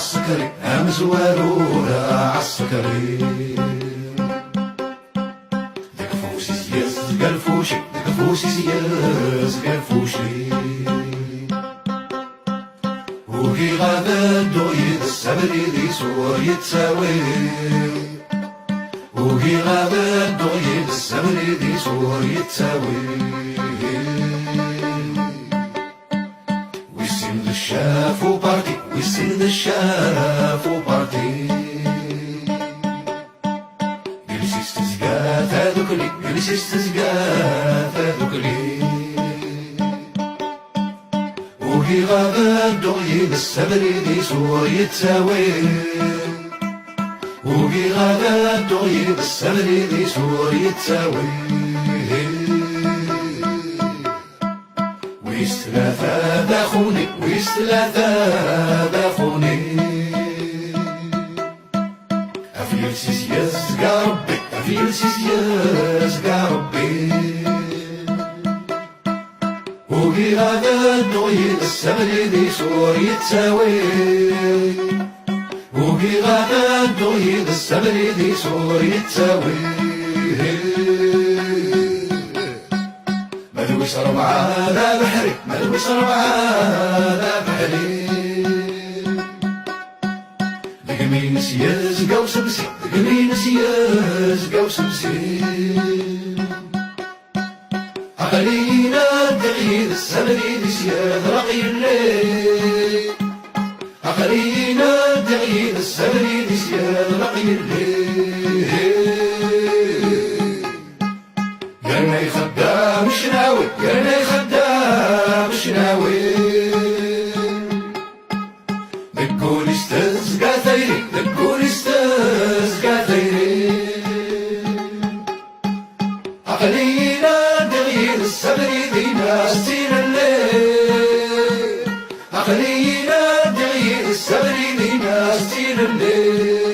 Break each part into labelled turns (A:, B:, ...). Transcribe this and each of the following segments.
A: عالسكري مزوالورة عالسكري دقفوشي زياز قرفوشي دقفوشي زياز قرفوشي وكي غابة دويد السبري دي سور يتساوي وكي غابة دويد السبري دي سور يتساوي ويسين الشاف وبارتي ويسين الشاف وبارتي جلسيس تزقات هذوكلي جلسيس تزقات هذوكلي وكي غابة دويد السبري دي سور يتساوي وكي غابة دويد السبري دي سور يتساوي ويستلاثا باخوني ويستلاثا باخوني أفيل سيسياز قا ربي أفيل سيسياز قا ربي وكي غابة دويد السبري دي سور يتساوي وكي غابة دويد السبري دي سور يتساوي ملوش ربعة لا بحري ملوش ربعة لا بحري دقمين سياز قو سبسي دقمين سياز قو سبسي عقلينا دقيد السبري دي سياز رقي الليل عقلينا دقيد السبري دي سياز رقي الليل يرني خدام شناوي يرني خدام شناوي دقولي استزقى ثيري دقولي استزقى ثيري عقلينا دغير السبري دي ناستين الليل عقلينا دغير السبري دي ناستين الليل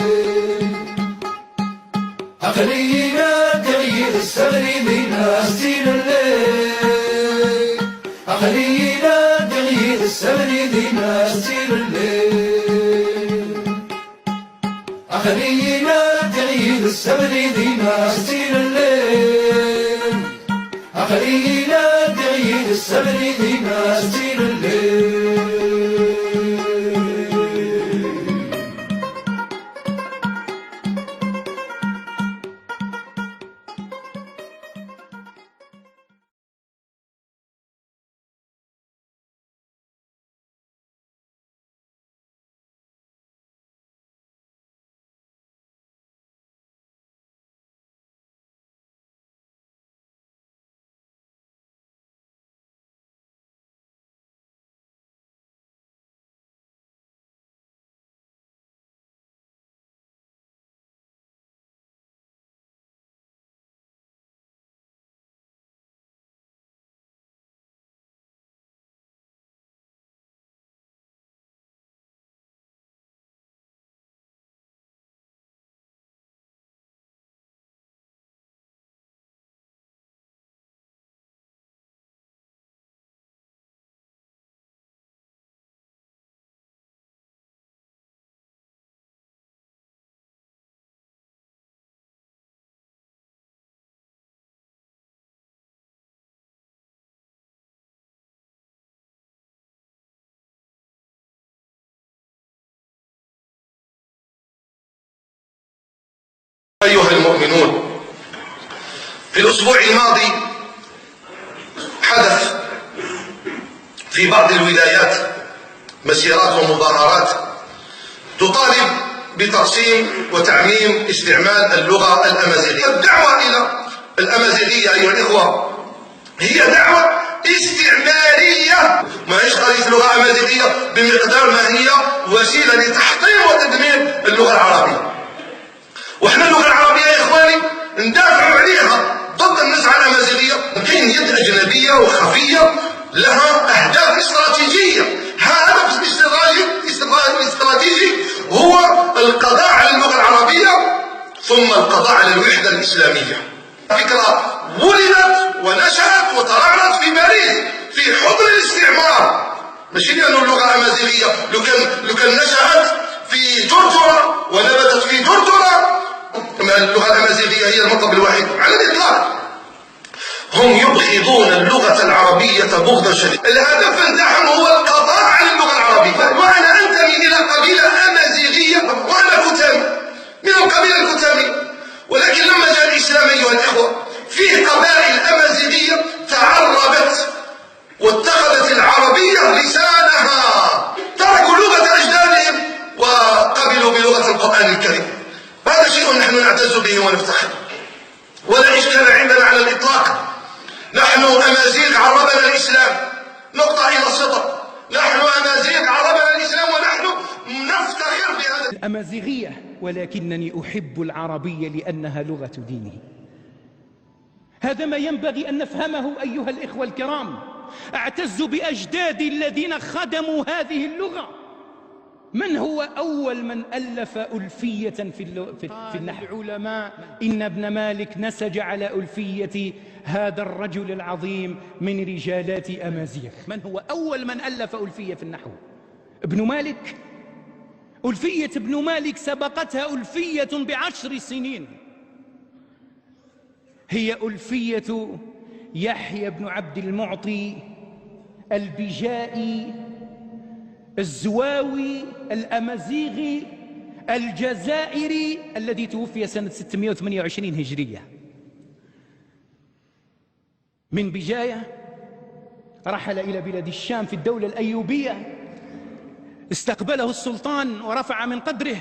A: عقلينا دغير السبري دي ناستين الليل عقلينا دغير السبري دي ناستين الليل عقلينا دغير السبري دي ناستين الليل عقلينا دغير السبري دي ناستين الليل
B: أيها المؤمنون، في الأسبوع الماضي حدث في بعض الولايات مسيرات ومظاهرات تطالب بترسيم وتعميم استعمال اللغة الأمازيغية. الدعوة إلى الأمازيغية أيها الإخوة هي دعوة استعمارية، ما هيش قضية لغة أمازيغية بمقدار ما هي وسيلة لتحطيم وتدمير اللغة العربية. واحنا اللغة العربية يا إخواني ندافعوا عليها ضد النزعة الأمازيغية. كاين يد أجنبية وخفية لها أهداف استراتيجية. هدف الاستراتيجي هو القضاء على اللغة العربية ثم القضاء على الوحدة الإسلامية. فكرة ولدت ونشأت وترعرعت في باريس في حضن الاستعمار، ماشي لأنه اللغة أمازيغية. لو كان نشأت في جرجرة ونبتت في جرجرة. اللغة الأمازيغية هي المطلب الوحيد على الإطلاق. هم يبغضون اللغة العربية بغضا شديدا. الهدف نتاعهم هو القضاء على اللغة العربية. وأنا أنتمي إلى قبيلة أمازيغية وأنا كتامي من القبيلة الكتامية، ولكن لما جاء الإسلام أيها الإخوة فيه قبائل أمازيغية تعربت واتخذت العربية لسانها، تركوا لغة أجدادهم وقبلوا بلغة القرآن الكريم. هذا شيء نحن نعتز به ونفتخر ولا إشكال عندنا على الإطلاق. نحن أمازيغ عربنا الإسلام، نقطة إلى السطر، نحن أمازيغ عربنا الإسلام ونحن نفتخر بهذا.
C: الأمازيغية، ولكنني أحب العربية لأنها لغة ديني. هذا ما ينبغي أن نفهمه أيها الإخوة الكرام. أعتز بأجدادي الذين خدموا هذه اللغة. من هو أول من ألف ألفية في النحو؟ العلماء إن ابن مالك نسج على ألفية هذا الرجل العظيم من رجالات أمازيغ. من هو أول من ألف ألفية في النحو؟ ابن مالك. ألفية ابن مالك سبقتها ألفية ب10 سنين، هي ألفية يحيى بن عبد المعطي البجائي الزواوي الأمازيغي الجزائري الذي توفي سنة 628 هجرية. من بجاية رحل إلى بلاد الشام في الدولة الأيوبية، استقبله السلطان ورفع من قدره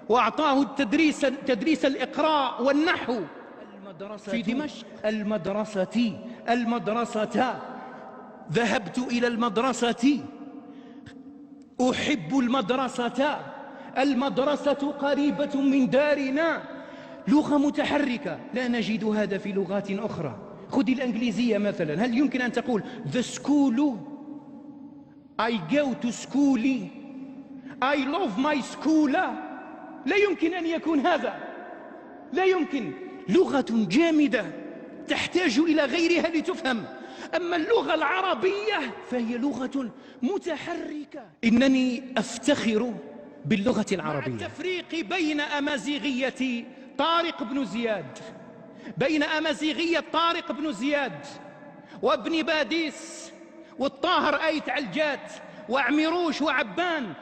C: وأعطاه تدريس الإقراء والنحو في دمشق. المدرسة ذهبت إلى المدرسة، أحب المدرسة قريبة من دارنا. لغة متحركة لا نجد هذا في لغات أخرى. خذ الإنجليزية مثلا، هل يمكن أن تقول the school I go to school I love my school؟ لا يمكن أن يكون هذا، لا يمكن. لغة جامدة تحتاج إلى غيرها لتفهم. أما اللغة العربية فهي لغة متحركة. إنني أفتخر باللغة العربية. التفريق بين أمازيغية طارق بن زياد، بين أمازيغية طارق بن زياد وابن باديس والطاهر أيت علجات وعمروش وعبان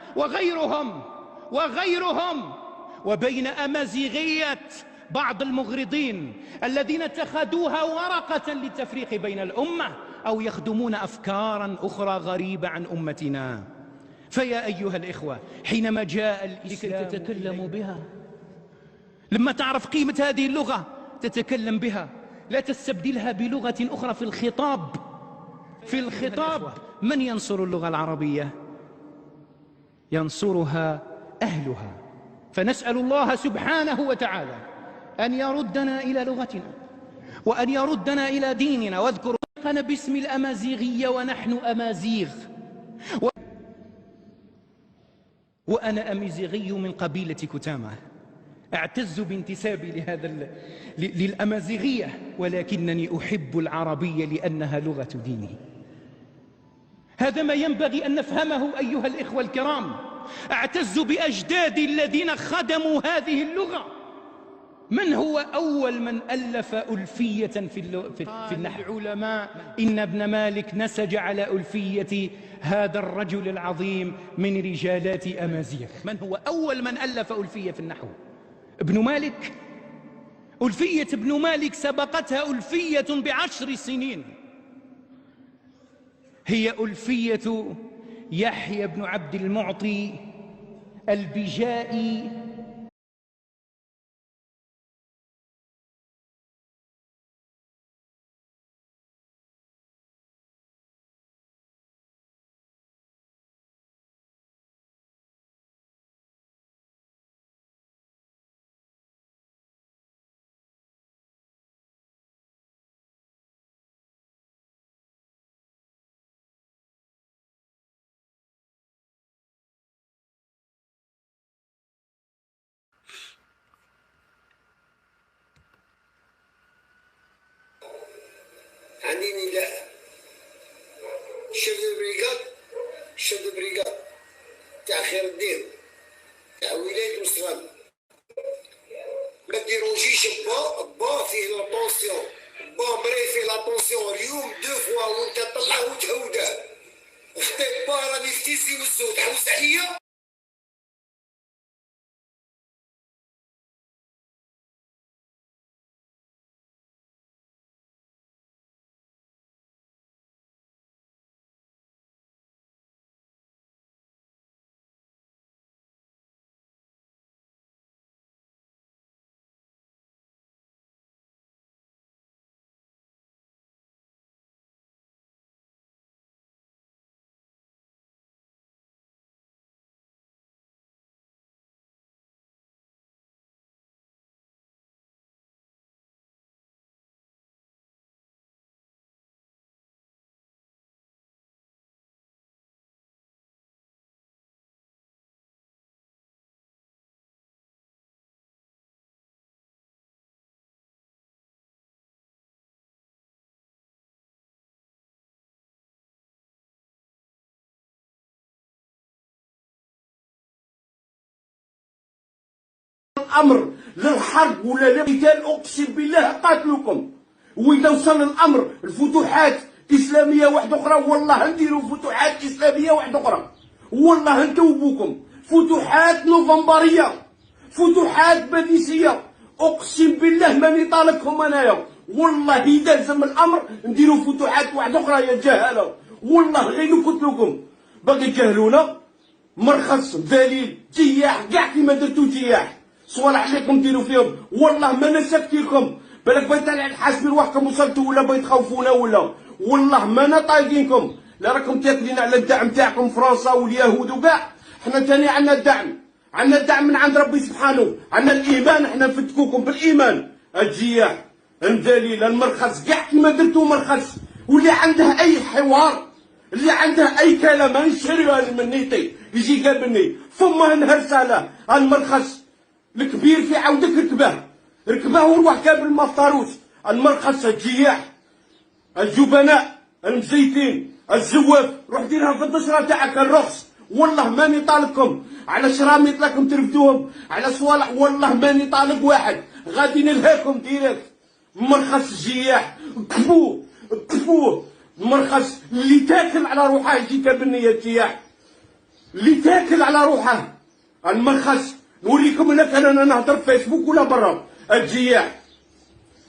C: وغيرهم، وبين أمازيغية بعض المغرضين الذين اتخذوها ورقة للتفريق بين الأمة أو يخدمون أفكارا أخرى غريبة عن أمتنا. فيا أيها الإخوة، حينما جاء الإسلام لكي تتكلموا بها، لما تعرف قيمة هذه اللغة تتكلم بها، لا تستبدلها بلغة أخرى في الخطاب. من ينصر اللغة العربية؟ ينصرها أهلها. فنسأل الله سبحانه وتعالى أن يردنا إلى لغتنا وأن يردنا إلى ديننا. واذكر أنا باسم الأمازيغية ونحن أمازيغ، وأنا أمازيغي من قبيلة كتامة. أعتز بانتسابي للأمازيغية، ولكنني أحب العربية لأنها لغة ديني. هذا ما ينبغي أن نفهمه أيها الإخوة الكرام. أعتز بأجدادي الذين خدموا هذه اللغة. من هو أول من ألف ألفية في النحو؟ العلماء إن ابن مالك نسج على ألفية هذا الرجل العظيم من رجالات أمازيغ. من هو أول من ألف ألفية في النحو؟ ابن مالك. ألفية ابن مالك سبقتها ألفية ب10 سنين، هي ألفية يحيى بن عبد المعطي البجائي
D: عندي نداء: شد البريقات تاع خير الدين، تاع ولاية مسغن. ما ديرونجيش با فيه لاتونسيون، با مري فيه لاتونسيون اليوم دو فوا وانت طلعه وتهوده. با راني في تيزي والزود حوس عليا.
E: الامر للحرب ولا للقتال اقسم بالله قاتلكم. واذا وصل الامر الفتوحات اسلاميه واحده اخرى والله نديروا فتوحات اسلاميه واحده اخرى، والله نتوبوكم. فتوحات نوفمبريه، فتوحات باريسيه، اقسم بالله ماني طالقكم انايا. والله اذا لزم الامر نديروا فتوحات واحده اخرى يا جهاله، والله غير نقتلوكم. باقي جهلونا مرخص ذليل جياح كاع كيما درتو جياح صوالح عليكم ديروا فيهم. والله ما نسكتيكم، بالك بغيت حاسبين روحكم وصلتوا ولا بغيت تخوفونا ولا والله ما انا طايقينكم. لا راكم تاكلين على الدعم تاعكم فرنسا واليهود وكاع. حنا تاني عندنا الدعم، عندنا الدعم من عند ربي سبحانه، عندنا الايمان. حنا نفتكوكم بالايمان. الجياح الدليل المرخص كاع كيما درتو مرخص. واللي عنده اي حوار، اللي عنده اي كلام نشريوها من نيتي يجي قابلني ثم نهار رساله. المرخص الكبير في عودك ركبه وروح قابل مفطروس. المرخص الجياح الجبناء المزيتين الزواف روح ديرها في الدشره تاعك الرخص. والله ماني طالبكم على شراميط لكم ترفدوهم على صوالح، والله ماني طالب واحد غادي نلهاكم ديريكت. مرخص الجياح كفوه مرخص اللي تاكل على روحه يجي قابلني يا الجياح، اللي تاكل على روحه. المرخص نوريكم انا كان نهضر في فيسبوك ولا برا. الجياح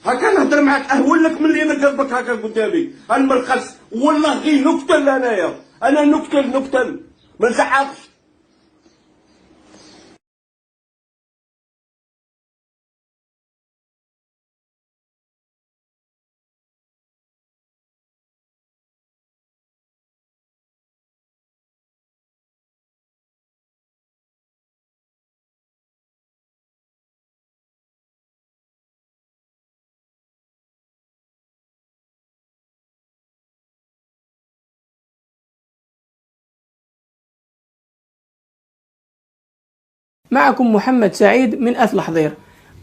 E: هكا نهضر معاك اهون لك من اللي نقلبك هكا قدامي. المرخص والله غير نقتل انايا، انا نقتل ما نزعقش.
F: معكم محمد سعيد من أثلحظير،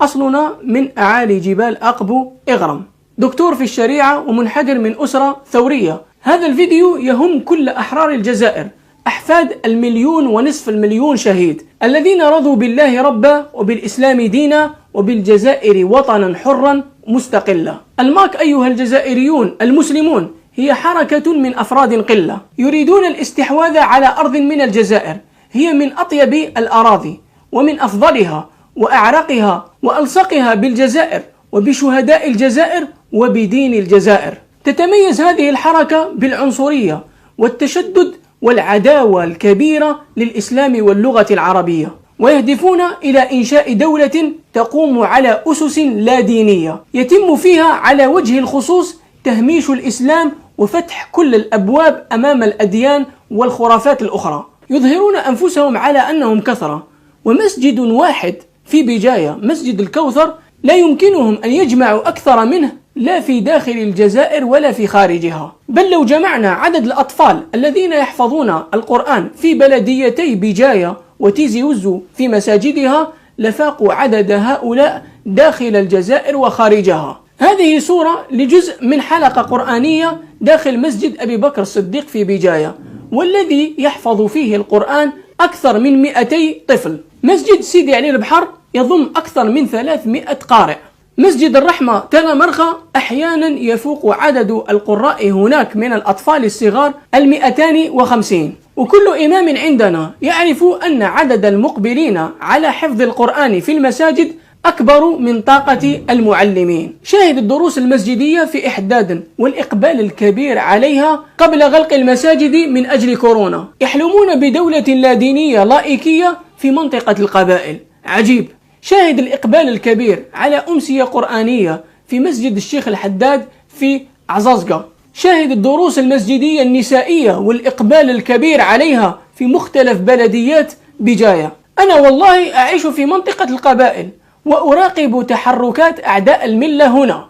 F: أصلنا من أعالي جبال أقبو إغرم، دكتور في الشريعة ومنحدر من أسرة ثورية. هذا الفيديو يهم كل أحرار الجزائر، أحفاد 1.5 مليون شهيد الذين رضوا بالله ربا وبالإسلام دينا وبالجزائر وطنا حرا مستقلا. الماك أيها الجزائريون المسلمون هي حركة من أفراد قلة يريدون الاستحواذ على أرض من الجزائر هي من أطيب الأراضي ومن أفضلها وأعرقها وألصقها بالجزائر وبشهداء الجزائر وبدين الجزائر. تتميز هذه الحركة بالعنصرية والتشدد والعداوة الكبيرة للإسلام واللغة العربية، ويهدفون إلى إنشاء دولة تقوم على أسس لا دينية يتم فيها على وجه الخصوص تهميش الإسلام وفتح كل الأبواب أمام الأديان والخرافات الأخرى. يظهرون أنفسهم على أنهم كثرة، ومسجد واحد في بجاية مسجد الكوثر لا يمكنهم أن يجمعوا أكثر منه لا في داخل الجزائر ولا في خارجها. بل لو جمعنا عدد الأطفال الذين يحفظون القرآن في بلديتي بجاية وتيزي وزو في مساجدها لفاقوا عدد هؤلاء داخل الجزائر وخارجها. هذه صورة لجزء من حلقة قرآنية داخل مسجد أبي بكر الصديق في بجاية، والذي يحفظ فيه القرآن أكثر من 200 طفل. مسجد سيدي علي البحر يضم أكثر من 300 قارئ. مسجد الرحمة تل مرخى أحيانا يفوق عدد القراء هناك من الأطفال الصغار 250. وكل إمام عندنا يعرف أن عدد المقبلين على حفظ القرآن في المساجد أكبر من طاقة المعلمين. شاهد الدروس المسجدية في إحداد والإقبال الكبير عليها قبل غلق المساجد من أجل كورونا. يحلمون بدولة لا دينية لائكية في منطقة القبائل. عجيب. شاهد الإقبال الكبير على أمسية قرآنية في مسجد الشيخ الحداد في عزازقة. شاهد الدروس المسجدية النسائية والإقبال الكبير عليها في مختلف بلديات بجاية. أنا والله أعيش في منطقة القبائل وأراقب تحركات أعداء الملة هنا.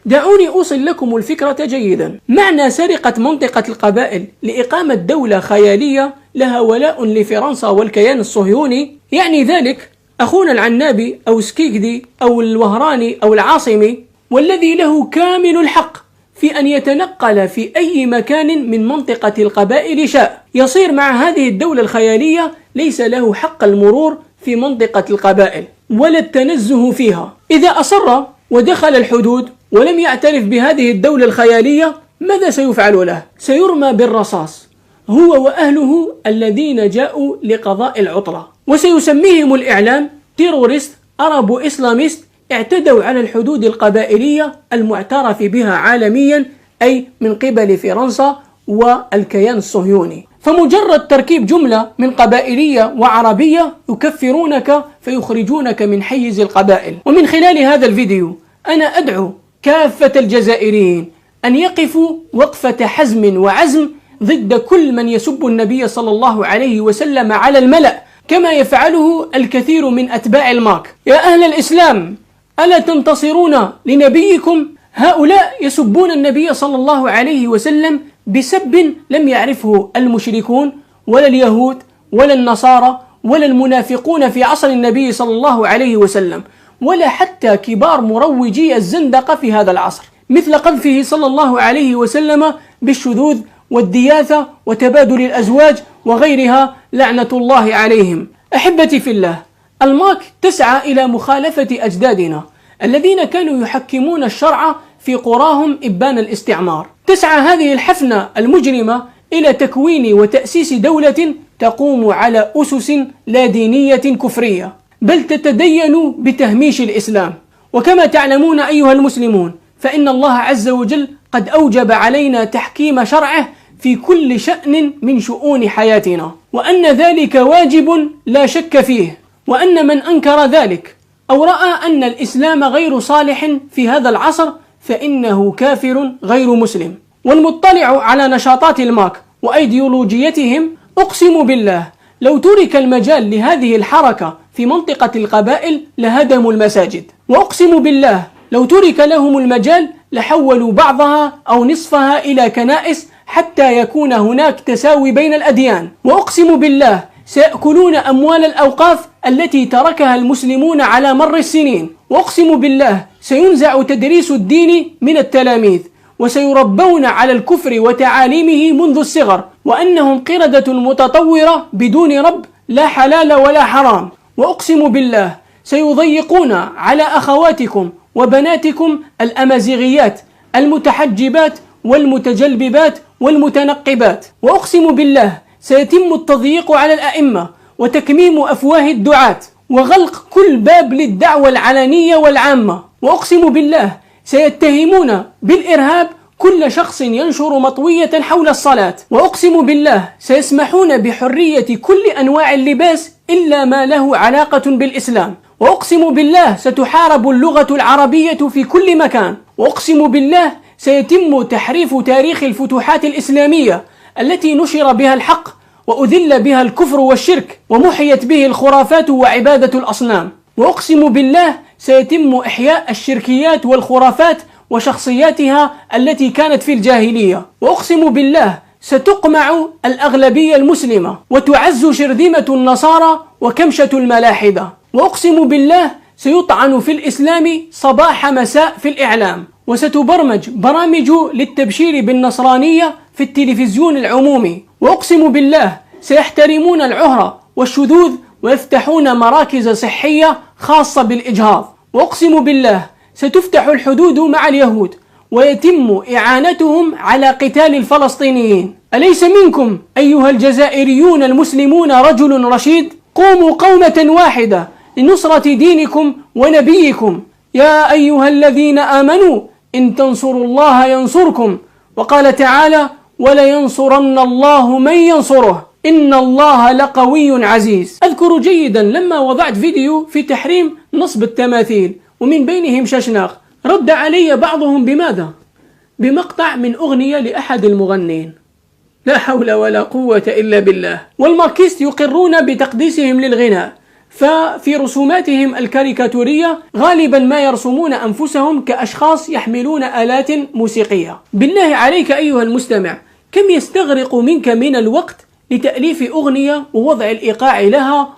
F: دعوني أوصل لكم الفكرة جيدا. معنى سرقة منطقة القبائل لإقامة دولة خيالية لها ولاء لفرنسا والكيان الصهيوني، يعني ذلك أخونا العنابي أو سكيكدي أو الوهراني أو العاصمي، والذي له كامل الحق في أن يتنقل في أي مكان من منطقة القبائل شاء، يصير مع هذه الدولة الخيالية ليس له حق المرور في منطقة القبائل ولا التنزه فيها. إذا أصر ودخل الحدود ولم يعترف بهذه الدولة الخيالية، ماذا سيفعل له؟ سيرمى بالرصاص هو وأهله الذين جاءوا لقضاء العطلة، وسيسميهم الإعلام تيروريست أرابو إسلاميست اعتدوا على الحدود القبائلية المعترف بها عالميا، أي من قبل فرنسا والكيان الصهيوني. فمجرد تركيب جملة من قبائلية وعربية يكفرونك فيخرجونك من حيز القبائل. ومن خلال هذا الفيديو أنا أدعو كافة الجزائريين أن يقفوا وقفة حزم وعزم ضد كل من يسب النبي صلى الله عليه وسلم على الملأ، كما يفعله الكثير من أتباع الماك. يا أهل الإسلام، ألا تنتصرون لنبيكم؟ هؤلاء يسبون النبي صلى الله عليه وسلم بسب لم يعرفه المشركون ولا اليهود ولا النصارى ولا المنافقون في عصر النبي صلى الله عليه وسلم، ولا حتى كبار مروجي الزندقة في هذا العصر، مثل قذفه صلى الله عليه وسلم بالشذوذ والدياثة وتبادل الأزواج وغيرها لعنة الله عليهم. أحبتي في الله، الماك تسعى إلى مخالفة أجدادنا الذين كانوا يحكمون الشرع في قراهم إبان الاستعمار. تسعى هذه الحفنة المجرمة إلى تكوين وتأسيس دولة تقوم على أسس لا دينية كفرية، بل تتدين بتهميش الإسلام. وكما تعلمون أيها المسلمون، فإن الله عز وجل قد أوجب علينا تحكيم شرعه في كل شأن من شؤون حياتنا، وأن ذلك واجب لا شك فيه، وأن من أنكر ذلك أو رأى أن الإسلام غير صالح في هذا العصر فإنه كافر غير مسلم. والمطلع على نشاطات الماك وأيديولوجيتهم، أقسم بالله لو ترك المجال لهذه الحركة في منطقة القبائل لهدموا المساجد، وأقسم بالله لو ترك لهم المجال لحولوا بعضها أو نصفها إلى كنائس حتى يكون هناك تساوي بين الأديان. وأقسم بالله سيأكلون أموال الأوقاف التي تركها المسلمون على مر السنين. وأقسم بالله سينزع تدريس الدين من التلاميذ، وسيربون على الكفر وتعاليمه منذ الصغر، وأنهم قردة متطورة بدون رب، لا حلال ولا حرام. وأقسم بالله سيضيقون على أخواتكم وبناتكم الأمازيغيات المتحجبات والمتجلببات والمتنقبات. وأقسم بالله سيتم التضييق على الأئمة وتكميم أفواه الدعاة وغلق كل باب للدعوة العلنية والعامة. وأقسم بالله سيتهمون بالإرهاب كل شخص ينشر مطوية حول الصلاة. وأقسم بالله سيسمحون بحرية كل أنواع اللباس إلا ما له علاقة بالإسلام. وأقسم بالله ستحارب اللغة العربية في كل مكان. وأقسم بالله سيتم تحريف تاريخ الفتوحات الإسلامية التي نشر بها الحق وأذل بها الكفر والشرك ومحيت به الخرافات وعبادة الأصنام. وأقسم بالله سيتم إحياء الشركيات والخرافات وشخصياتها التي كانت في الجاهلية. وأقسم بالله ستقمع الأغلبية المسلمة وتعز شرذمة النصارى وكمشة الملاحدة. وأقسم بالله سيطعن في الإسلام صباح مساء في الإعلام، وستبرمج برامج للتبشير بالنصرانية في التلفزيون العمومي. وأقسم بالله سيحترمون العهرة والشذوذ ويفتحون مراكز صحية خاصة بالإجهاض. وأقسم بالله ستفتح الحدود مع اليهود ويتم إعانتهم على قتال الفلسطينيين. أليس منكم أيها الجزائريون المسلمون رجل رشيد؟ قوموا قومة واحدة لنصرة دينكم ونبيكم. يا أيها الذين آمنوا إن تنصروا الله ينصركم، وقال تعالى ولينصرن الله من ينصره إن الله لقوي عزيز. أذكر جيدا لما وضعت فيديو في تحريم نصب التماثيل ومن بينهم ششناق، رد علي بعضهم بماذا؟ بمقطع من أغنية لأحد المغنين. لا حول ولا قوة إلا بالله. والماركسيست يقرون بتقديسهم للغناء، ففي رسوماتهم الكاريكاتورية غالبا ما يرسمون أنفسهم كأشخاص يحملون آلات موسيقية. بالله عليك أيها المستمع، كم يستغرق منك من الوقت لتأليف أغنية ووضع الإيقاع لها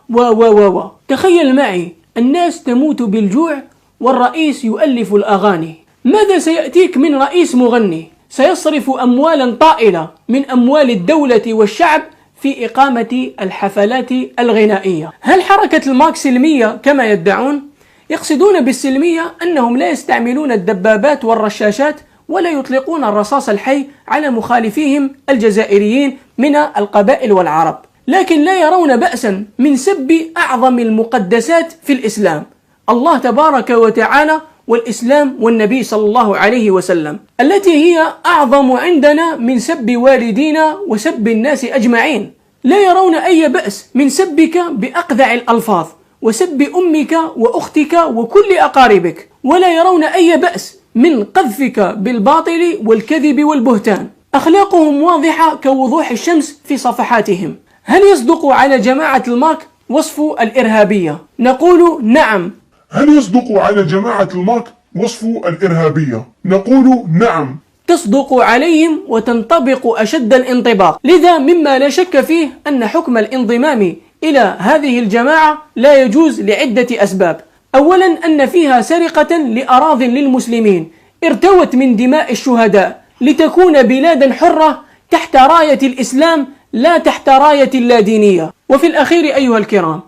F: تخيل معي الناس تموت بالجوع والرئيس يؤلف الأغاني. ماذا سيأتيك من رئيس مغني سيصرف أموالا طائلة من أموال الدولة والشعب في إقامة الحفلات الغنائية؟ هل حركة الماركس سلمية كما يدعون؟ يقصدون بالسلمية أنهم لا يستعملون الدبابات والرشاشات ولا يطلقون الرصاص الحي على مخالفيهم الجزائريين من القبائل والعرب، لكن لا يرون بأسا من سب أعظم المقدسات في الإسلام، الله تبارك وتعالى والإسلام والنبي صلى الله عليه وسلم، التي هي أعظم عندنا من سب والدينا وسب الناس أجمعين. لا يرون أي بأس من سبك بأقذع الألفاظ وسب أمك وأختك وكل أقاربك، ولا يرون أي بأس من قذفك بالباطل والكذب والبهتان. أخلاقهم واضحة كوضوح الشمس في صفحاتهم. هل يصدق على جماعة المارك وصف الإرهابية؟ نقول نعم.
G: هل يصدق على جماعة المارك وصف الإرهابية؟ نقول نعم.
F: تصدق عليهم وتنطبق أشد الانطباق. لذا مما لا شك فيه أن حكم الانضمام إلى هذه الجماعة لا يجوز لعدة أسباب. أولا أن فيها سرقة لأراضٍ للمسلمين ارتوت من دماء الشهداء لتكون بلادا حرة تحت راية الإسلام لا تحت راية اللادينية. وفي الأخير أيها الكرام،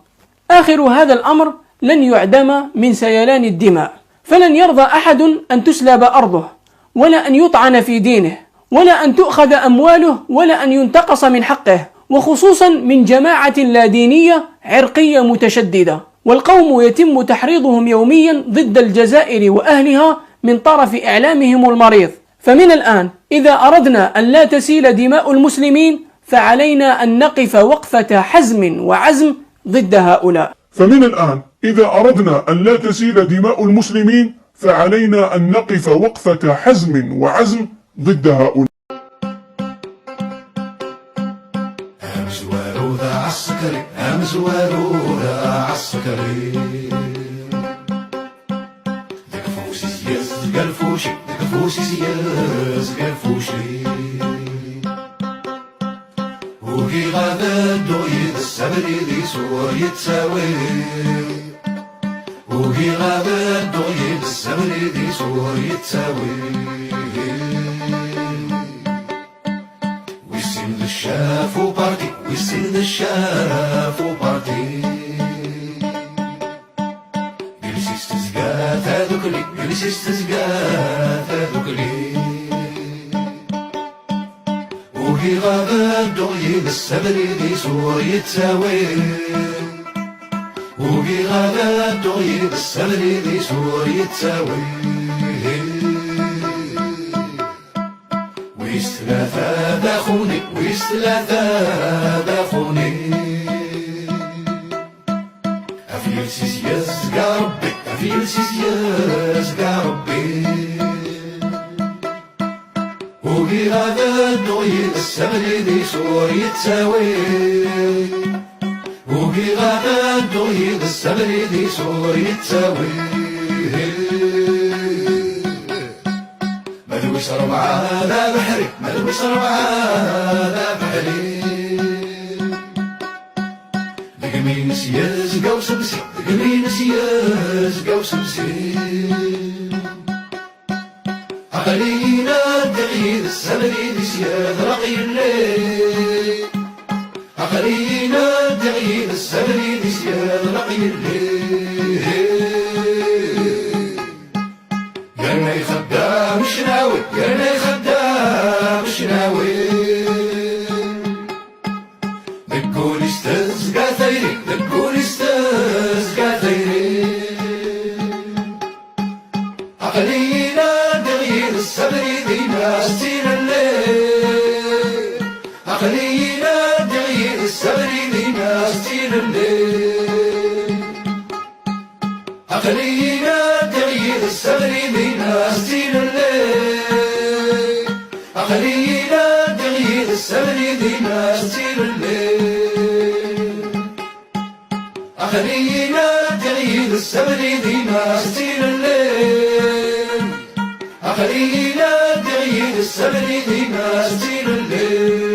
F: آخر هذا الأمر لن يعدم من سيلان الدماء، فلن يرضى أحد أن تسلب أرضه ولا أن يطعن في دينه ولا أن تؤخذ أمواله ولا أن ينتقص من حقه، وخصوصا من جماعة لا دينية عرقية متشددة. والقوم يتم تحريضهم يوميا ضد الجزائر وأهلها من طرف إعلامهم المريض. فمن الآن إذا أردنا أن لا تسيل دماء المسلمين فعلينا أن نقف وقفة حزم وعزم ضد هؤلاء.
G: فمن الآن إذا أردنا أن لا تسيل دماء المسلمين فعلينا أن نقف وقفة حزم وعزم ضد هؤلاء.
A: أمزوارو ذا عسكري أمزوارو ذا عسكري دقفوشي سياس قرفوشي دقفوشي سياس قرفوشي وكي غادا دويد السبري دي سور يتساوي وكي غادا دويد السبري دي سور يتساوي ويسين الشاف وبارتي ويسين الشاف وبارتي جلسي استزقات هذوكلي جلسي استزقات هذوكلي وكي غابا دويد السبري دي سور يتساوي وكي غابا دويد السبري دي سور يتساوي ويستلاثا داخوني ويستلاثا داخوني أفيل سيسياس قاربي أفيل سيسياس قاربي وكي غابا دويد السبري دي سور يتساوي وكي غابا دويد السبري دي سور يتساوي مدوش ربعة لا بحري مدوش ربعة لا بحري دقمين سياز قو سبسي دقمين سياز قو سبسي عقلينا دقيد السبري دي سياد رقي الليل خلينا تغيير الصبر نسيان رقي الليل قالنا يخدام شناوي قالنا يخدام شناوي نقول استاذ قاثيري نقول استاذ قاثيري خلينا تغيير الصبر دينا ستينا الليل خلينا تغيير الصبر دينا ستينا الليل خلينا تغيير الصبر دينا ستينا الليل خلينا تغيير الصبر دينا ستينا الليل خلينا تغيير الصبر دينا ستينا الليل خلينا تغيير الصبر دينا ستينا الليل